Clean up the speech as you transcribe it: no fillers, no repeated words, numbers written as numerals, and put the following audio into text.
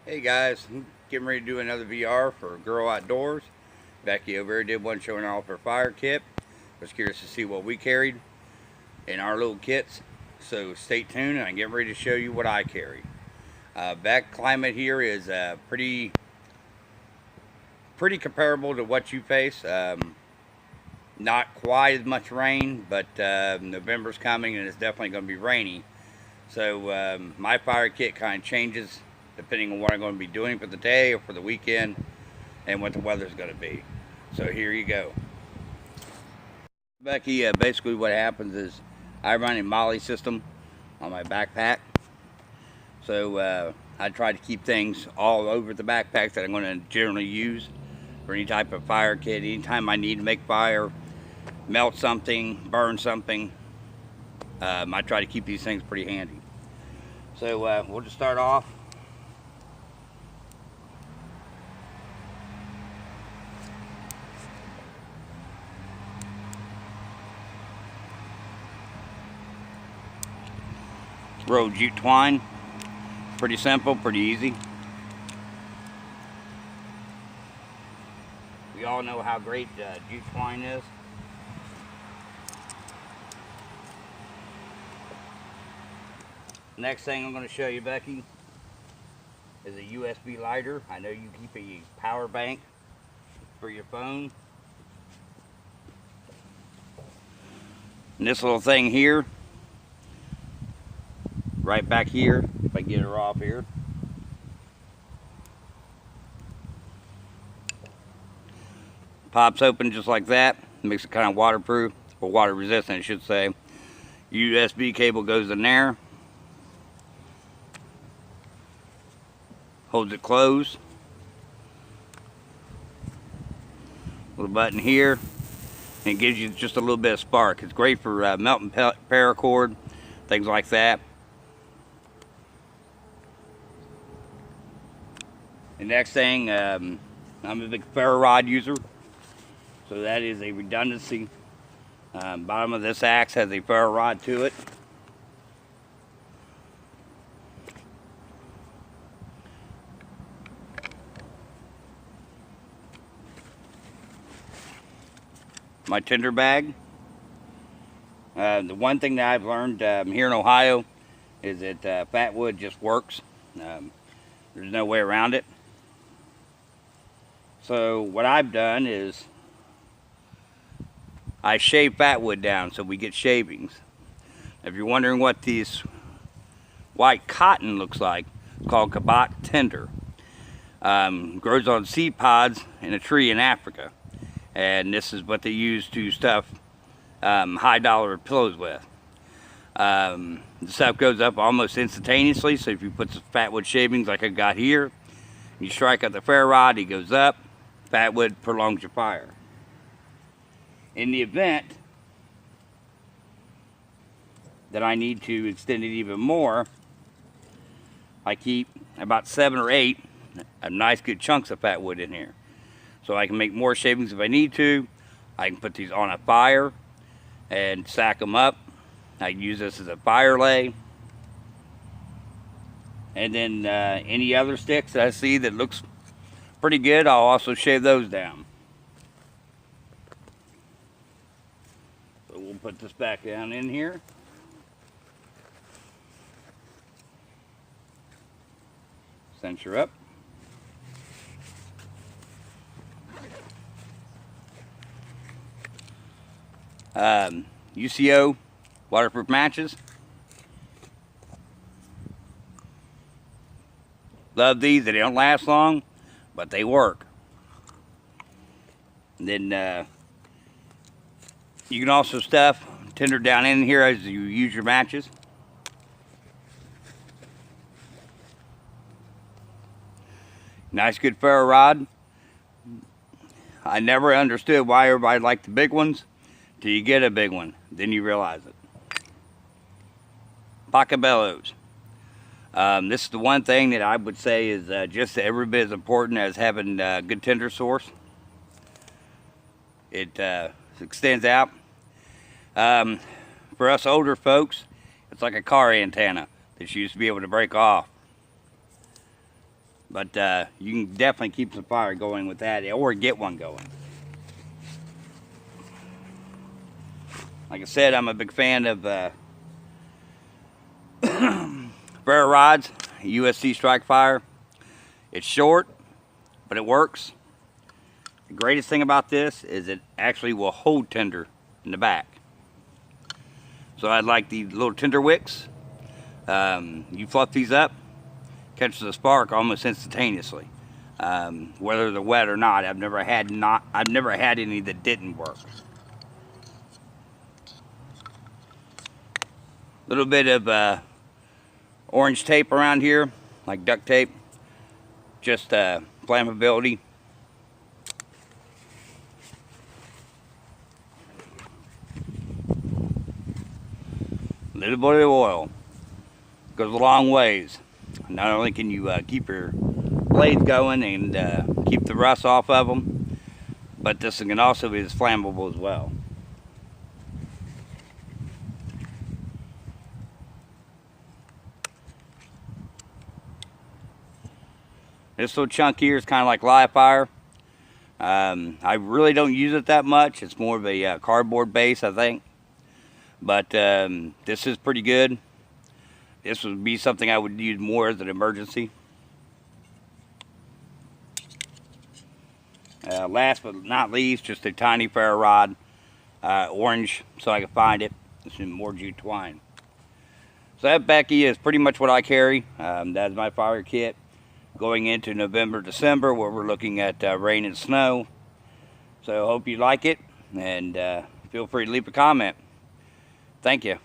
Hey guys, I'm getting ready to do another VR for Girl Outdoors. Becky over here did one showing off her fire kit. Was curious to see what we carried in our little kits. So stay tuned and I'm getting ready to show you what I carry. Back climate here is pretty comparable to what you face. Not quite as much rain, but November's coming and it's definitely going to be rainy. So my fire kit kind of changes depending on what I'm going to be doing for the day or for the weekend and what the weather's going to be. So here you go. Becky, basically what happens is I run a Molly system on my backpack. So I try to keep things all over the backpack that I'm going to generally use for any type of fire kit. Anytime I need to make fire, melt something, burn something, I try to keep these things pretty handy. So we'll just start off. Roll jute twine. Pretty simple, pretty easy. We all know how great jute twine is. Next thing I'm going to show you, Becky, is a USB lighter. I know you keep a power bank for your phone. And this little thing here, right back here, if I get her off here. Pops open just like that. Makes it kind of waterproof, or water resistant I should say. USB cable goes in there. Holds it closed. Little button here. And it gives you just a little bit of spark. It's great for melting paracord, things like that. The next thing, I'm a big ferro rod user, so that is a redundancy. Bottom of this axe has a ferro rod to it. My tinder bag. The one thing that I've learned here in Ohio is that fat wood just works. There's no way around it. So what I've done is I shave fat wood down so we get shavings. If you're wondering what this white cotton looks like, it's called Kabat tinder. Grows on seed pods in a tree in Africa. And this is what they use to stuff high dollar pillows with. The stuff goes up almost instantaneously, so if you put some fat wood shavings like I got here, you strike out the ferro rod, it goes up. Fat wood prolongs your fire. In the event that I need to extend it even more, I keep about 7 or 8 nice good chunks of fat wood in here. So I can make more shavings if I need to. I can put these on a fire and stack them up. I can use this as a fire lay. And then any other sticks that I see that looks pretty good, I'll also shave those down. So we'll put this back down in here. Cinch her up. UCO waterproof matches. Love these. They don't last long, but they work. And then you can also stuff tinder down in here as you use your matches. Nice good ferro rod. I never understood why everybody liked the big ones till you get a big one. Then you realize it. Pocket bellows. This is the one thing that I would say is just every bit as important as having a good tinder source. It extends out. For us older folks, it's like a car antenna that you used to be able to break off. But you can definitely keep the fire going with that, or get one going. Like I said, I'm a big fan of ferro rods, USC Strike Fire. It's short, but it works. The greatest thing about this is it actually will hold tinder in the back. So I like the little tinder wicks. You fluff these up, catches a spark almost instantaneously. Whether they're wet or not, I've never had any that didn't work. A little bit of orange tape around here, like duct tape, just flammability. A little bit of oil goes a long ways. Not only can you keep your blades going and keep the rust off of them, but this can also be as flammable as well. This little chunk here is kind of like live fire. I really don't use it that much. It's more of a cardboard base, I think. But this is pretty good. This would be something I would use more as an emergency. Last but not least, just a tiny ferro rod, orange, so I can find it. It's in more jute twine. So that, Becky, is pretty much what I carry. That's my fire kit going into November, December, where we're looking at rain and snow. So I hope you like it, and feel free to leave a comment. Thank you.